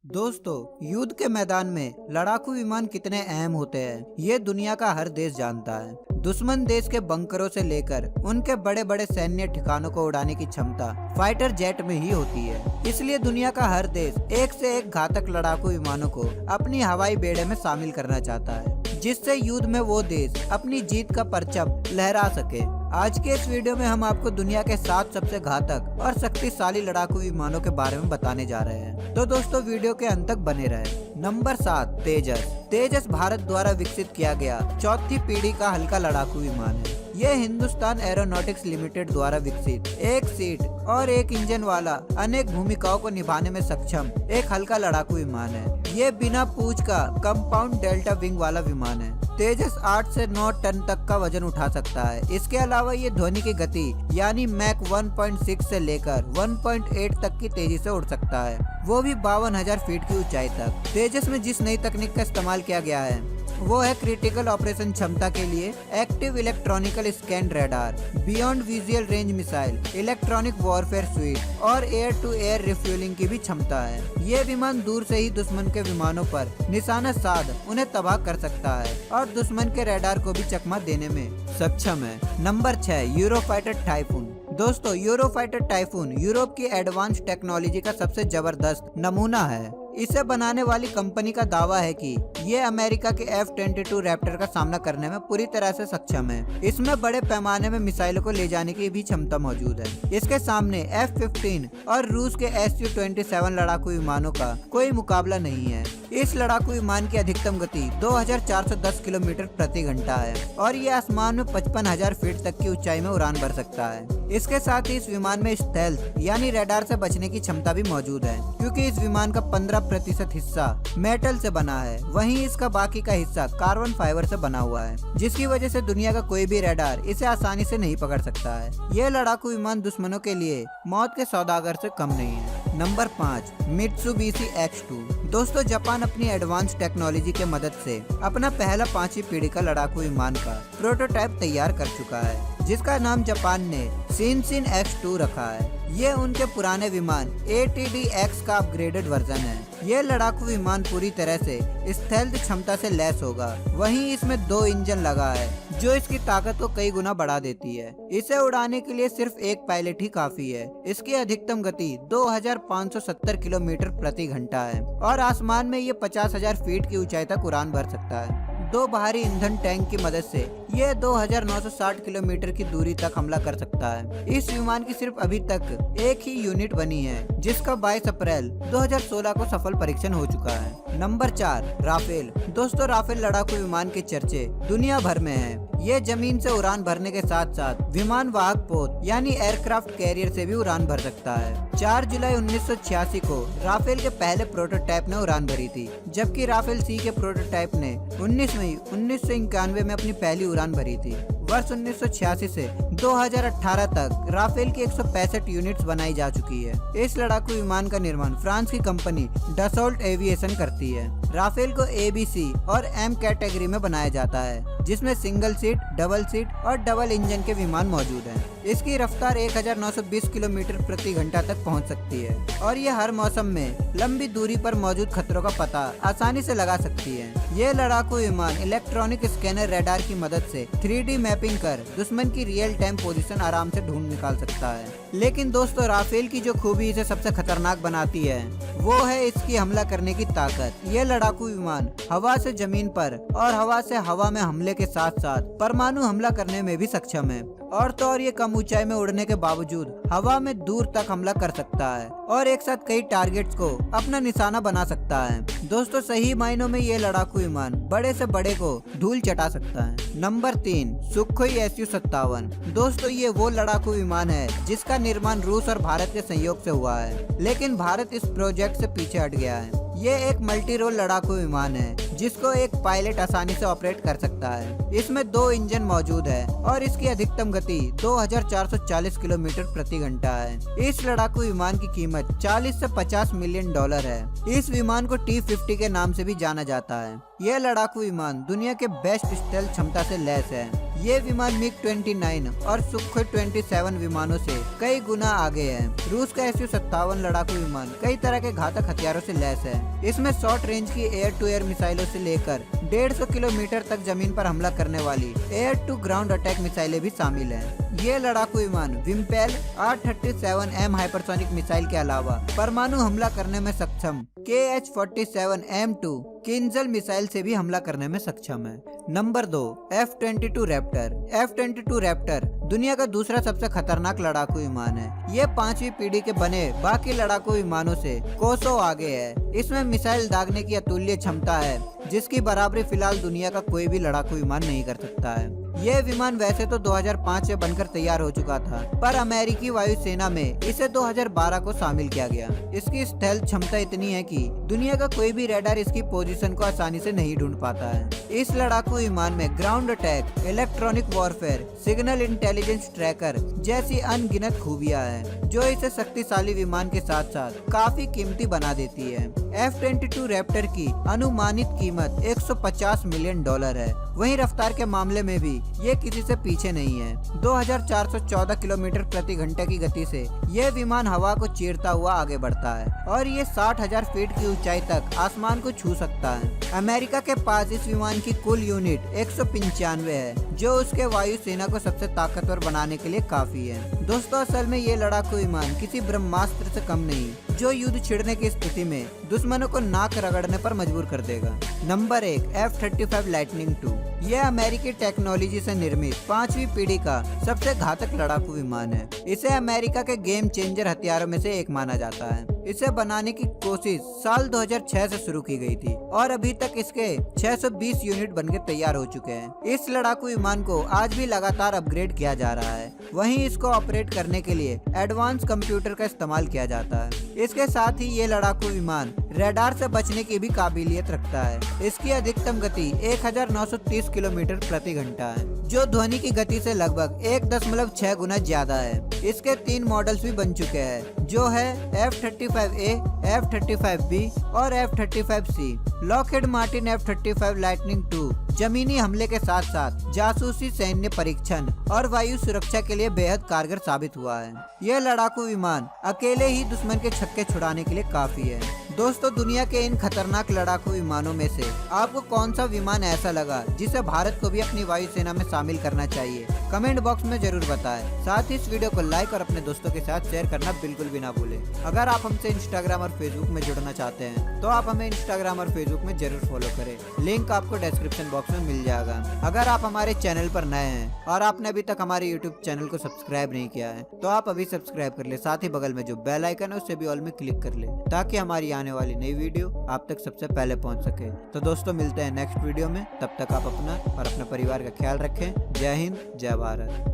दोस्तों, युद्ध के मैदान में लड़ाकू विमान कितने अहम होते हैं ये दुनिया का हर देश जानता है। दुश्मन देश के बंकरों से लेकर उनके बड़े बड़े सैन्य ठिकानों को उड़ाने की क्षमता फाइटर जेट में ही होती है। इसलिए दुनिया का हर देश एक से एक घातक लड़ाकू विमानों को अपनी हवाई बेड़े में शामिल करना चाहता है, जिससे युद्ध में वो देश अपनी जीत का परचम लहरा सके। आज के इस वीडियो में हम आपको दुनिया के 7 सबसे घातक और शक्तिशाली लड़ाकू विमानों के बारे में बताने जा रहे हैं, तो दोस्तों वीडियो के अंत तक बने रहे। नंबर 7, तेजस। तेजस भारत द्वारा विकसित किया गया चौथी पीढ़ी का हल्का लड़ाकू विमान है। यह हिंदुस्तान एरोनॉटिक्स लिमिटेड द्वारा विकसित एक सीट और एक इंजन वाला अनेक भूमिकाओं को निभाने में सक्षम एक हल्का लड़ाकू विमान है। ये बिना पूंछ का कंपाउंड डेल्टा विंग वाला विमान है। तेजस 8 से 9 टन तक का वजन उठा सकता है। इसके अलावा ये ध्वनि की गति यानी मैक 1.6 से लेकर 1.8 तक की तेजी से उड़ सकता है, वो भी 52,000 फीट की ऊंचाई तक। तेजस में जिस नई तकनीक का इस्तेमाल किया गया है वो है क्रिटिकल ऑपरेशन क्षमता के लिए active electronical scan radar, beyond visual range missile, electronic warfare sweet और एयर टू एयर रिफ्यूलिंग की भी क्षमता है। ये विमान दूर से ही दुश्मन के विमानों पर निशाना साध उन्हें तबाह कर सकता है और दुश्मन के रेडार को भी चकमा देने में सक्षम है। Number 6, Eurofighter typhoon. दोस्तों, यूरोफाइटर टाइफून यूरोप की एडवांस टेक्नोलॉजी का सबसे जबरदस्त नमूना है। इसे बनाने वाली कंपनी का दावा है कि ये अमेरिका के F-22 रैप्टर का सामना करने में पूरी तरह से सक्षम है। इसमें बड़े पैमाने में मिसाइलों को ले जाने की भी क्षमता मौजूद है। इसके सामने F-15 और रूस के Su-27 लड़ाकू विमानों का कोई मुकाबला नहीं है। इस लड़ाकू विमान की अधिकतम गति 2410 किलोमीटर प्रति घंटा है और ये आसमान में 55,000 फीट तक की ऊंचाई में उड़ान भर सकता है। इसके साथ ही इस विमान में स्टेल्थ यानी रडार से बचने की क्षमता भी मौजूद है, क्योंकि इस विमान का 15% हिस्सा मेटल से बना है, वहीं इसका बाकी का हिस्सा कार्बन फाइबर से बना हुआ है, जिसकी वजह से दुनिया का कोई भी रडार इसे आसानी से नहीं पकड़ सकता है। यह लड़ाकू विमान दुश्मनों के लिए मौत के सौदागर से कम नहीं है। Number 5, Mitsubishi X2। दोस्तों, जापान अपनी एडवांस टेक्नोलॉजी के मदद से अपना पहला 5वीं पीढ़ी का लड़ाकू विमान का प्रोटोटाइप तैयार कर चुका है, जिसका नाम जापान ने शिनशिन X2 रखा है। ये उनके पुराने विमान ATD-X का अपग्रेडेड वर्जन है। ये लड़ाकू विमान पूरी तरह से स्टेल्थ क्षमता से लैस होगा, वहीं इसमें 2 इंजन लगा है जो इसकी ताकत को कई गुना बढ़ा देती है। इसे उड़ाने के लिए सिर्फ एक पायलट ही काफी है। इसकी अधिकतम गति 2570 किलोमीटर प्रति घंटा है और आसमान में ये 50,000 फीट की ऊंचाई तक उड़ान भर सकता है। 2 बाहरी ईंधन टैंक की मदद से ये 2960 किलोमीटर की दूरी तक हमला कर सकता है। इस विमान की सिर्फ अभी तक एक ही यूनिट बनी है, जिसका 22 अप्रैल 2016 को सफल परीक्षण हो चुका है। Number 4, Rafale. दोस्तों, राफेल लड़ाकू विमान के चर्चे दुनिया भर में हैं। ये जमीन से उड़ान भरने के साथ साथ विमान वाहक पोत यानी एयरक्राफ्ट कैरियर से भी उड़ान भर सकता है। 4 जुलाई 1986 को राफेल के पहले प्रोटोटाइप ने उड़ान भरी थी, जबकि राफेल सी के प्रोटोटाइप ने 19 मई 1991 में अपनी पहली उड़ान भरी थी। वर्ष 1986 से 2018 तक राफेल की 165 यूनिट्स बनाई जा चुकी है। इस लड़ाकू विमान का निर्माण फ्रांस की कंपनी डसॉल्ट एविएशन करती है। राफेल को ABC और M कैटेगरी में बनाया जाता है, जिसमें सिंगल सीट, डबल सीट और डबल इंजन के विमान मौजूद हैं। इसकी रफ्तार 1920 किलोमीटर प्रति घंटा तक पहुंच सकती है और ये हर मौसम में लंबी दूरी पर मौजूद खतरों का पता आसानी से लगा सकती है। ये लड़ाकू विमान इलेक्ट्रॉनिक स्कैनर रेडार की मदद से 3D मैपिंग कर दुश्मन की रियल टाइम पोजीशन आराम से ढूंढ निकाल सकता है। लेकिन दोस्तों, राफेल की जो खूबी इसे सबसे खतरनाक बनाती है वो है इसकी हमला करने की ताकत। ये लड़ाकू विमान हवा से जमीन पर और हवा से हवा में हमले के साथ साथ परमाणु हमला करने में भी सक्षम है। और तो और ये कम ऊंचाई में उड़ने के बावजूद हवा में दूर तक हमला कर सकता है और एक साथ कई टारगेट्स को अपना निशाना बना सकता है। दोस्तों, सही मायनों में ये लड़ाकू विमान बड़े से बड़े को धूल चटा सकता है। Number 3, Sukhoi Su-57। दोस्तों, ये वो लड़ाकू विमान है जिसका निर्माण रूस और भारत के सहयोग से हुआ है, लेकिन भारत इस प्रोजेक्ट से पीछे हट गया है। ये एक मल्टी रोल लड़ाकू विमान है जिसको एक पायलट आसानी से ऑपरेट कर सकता है। इसमें 2 इंजन मौजूद है और इसकी अधिकतम गति 2440 किलोमीटर प्रति घंटा है। इस लड़ाकू विमान की कीमत 40 से 50 मिलियन डॉलर है। इस विमान को T-50 के नाम से भी जाना जाता है। यह लड़ाकू विमान दुनिया के बेस्ट स्टेल्थ क्षमता से लैस है। ये विमान मिग-29 और सुखोई 27 विमानों से कई गुना आगे है। रूस का Su-57 लड़ाकू विमान कई तरह के घातक हथियारों से लैस है। इसमें शॉर्ट रेंज की एयर टू एयर मिसाइलों से लेकर 150 किलोमीटर तक जमीन पर हमला करने वाली एयर टू ग्राउंड अटैक मिसाइलें भी शामिल हैं। ये लड़ाकू विमान विम्पेल R-37M हाइपरसोनिक मिसाइल के अलावा परमाणु हमला करने में सक्षम KH-47M2 किंजल मिसाइल से भी हमला करने में सक्षम है। Number 2, F-22 Raptor. F-22 Raptor दुनिया का दूसरा सबसे खतरनाक लड़ाकू विमान है। ये 5वीं पीढ़ी के बने बाकी लड़ाकू विमानों से कोसों आगे है। इसमें मिसाइल दागने की अतुल्य क्षमता है, जिसकी बराबरी फिलहाल दुनिया का कोई भी लड़ाकू विमान नहीं कर सकता है। यह विमान वैसे तो 2005 से बनकर तैयार हो चुका था, पर अमेरिकी वायुसेना में इसे 2012 को शामिल किया गया। इसकी स्टेल्थ क्षमता इतनी है कि दुनिया का कोई भी रडार इसकी पोजीशन को आसानी से नहीं ढूंढ पाता है। इस लड़ाकू विमान में ground attack, electronic warfare, signal intelligence tracker जैसी अनगिनत खूबियां हैं, जो इसे शक्तिशाली विमान के साथ साथ काफी कीमती बना देती है। F-22 रैप्टर की अनुमानित कीमत $150 मिलियन है। वहीं रफ्तार के मामले में भी ये किसी से पीछे नहीं है। 2414 किलोमीटर प्रति घंटे की गति से यह विमान हवा को चीरता हुआ आगे बढ़ता है और ये 60,000 फीट की ऊंचाई तक आसमान को छू सकता है। अमेरिका के पास इस विमान की कुल यूनिट 195 है, जो उसके वायुसेना को सबसे ताकतवर बनाने के लिए काफी है। दोस्तों, असल में ये लड़ाकू विमान किसी ब्रह्मास्त्र से कम नहीं, जो युद्ध छिड़ने की स्थिति में दुश्मनों को नाक रगड़ने पर मजबूर कर देगा। Number 1, F-35 lightning II। यह अमेरिकी टेक्नोलॉजी से निर्मित 5वीं पीढ़ी का सबसे घातक लड़ाकू विमान है। इसे अमेरिका के गेम चेंजर हथियारों में से एक माना जाता है। इसे बनाने की कोशिश साल 2006 से शुरू की गई थी और अभी तक इसके 620 यूनिट बनकर तैयार हो चुके हैं। इस लड़ाकू विमान को आज भी लगातार अपग्रेड किया जा रहा है। वहीं इसको ऑपरेट करने के लिए एडवांस कंप्यूटर का इस्तेमाल किया जाता है। इसके साथ ही ये लड़ाकू विमान रडार से बचने की भी काबिलियत रखता है। इसकी अधिकतम गति 1930 किलोमीटर प्रति घंटा है, जो ध्वनि की गति से लगभग 1.6 गुना ज्यादा है। इसके 3 मॉडल्स भी बन चुके हैं, जो है F-35A, F-35B और F-35C। Lockheed Martin F-35 lightning II जमीनी हमले के साथ साथ जासूसी, सैन्य परीक्षण और वायु सुरक्षा के लिए बेहद कारगर साबित हुआ है। यह लड़ाकू विमान अकेले ही दुश्मन के छक्के छुड़ाने के लिए काफी है। दोस्तों, दुनिया के इन खतरनाक लड़ाकू विमानों में से आपको कौन सा विमान ऐसा लगा जिसे भारत को भी अपनी वायुसेना में शामिल करना चाहिए? कमेंट बॉक्स में जरूर बताएं। साथ ही इस वीडियो को लाइक और अपने दोस्तों के साथ शेयर करना बिल्कुल भी ना भूलें। अगर आप हमसे इंस्टाग्राम और फेसबुक में जुड़ना चाहते हैं तो आप हमें इंस्टाग्राम और फेसबुक में जरूर फॉलो करें। लिंक आपको डिस्क्रिप्शन बॉक्स में मिल जाएगा। अगर आप हमारे चैनल पर नए हैं और आपने अभी तक हमारे यूट्यूब चैनल को सब्सक्राइब नहीं किया है तो आप अभी सब्सक्राइब कर ले। साथ ही बगल में जो बेल आइकन है उससे भी ऑल में क्लिक कर ले, ताकि हमारी आने वाली नई वीडियो आप तक सबसे पहले पहुंच सके। तो दोस्तों, मिलते हैं नेक्स्ट वीडियो में। तब तक आप अपना और अपने परिवार का ख्याल रखें। जय हिंद, जय भारत।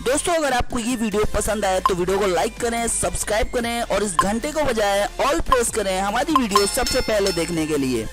दोस्तों, अगर आपको ये वीडियो पसंद आए तो वीडियो को लाइक करें, सब्सक्राइब करें और इस घंटे को बजाय ऑल प्रेस करें हमारी वीडियो सबसे पहले देखने के लिए।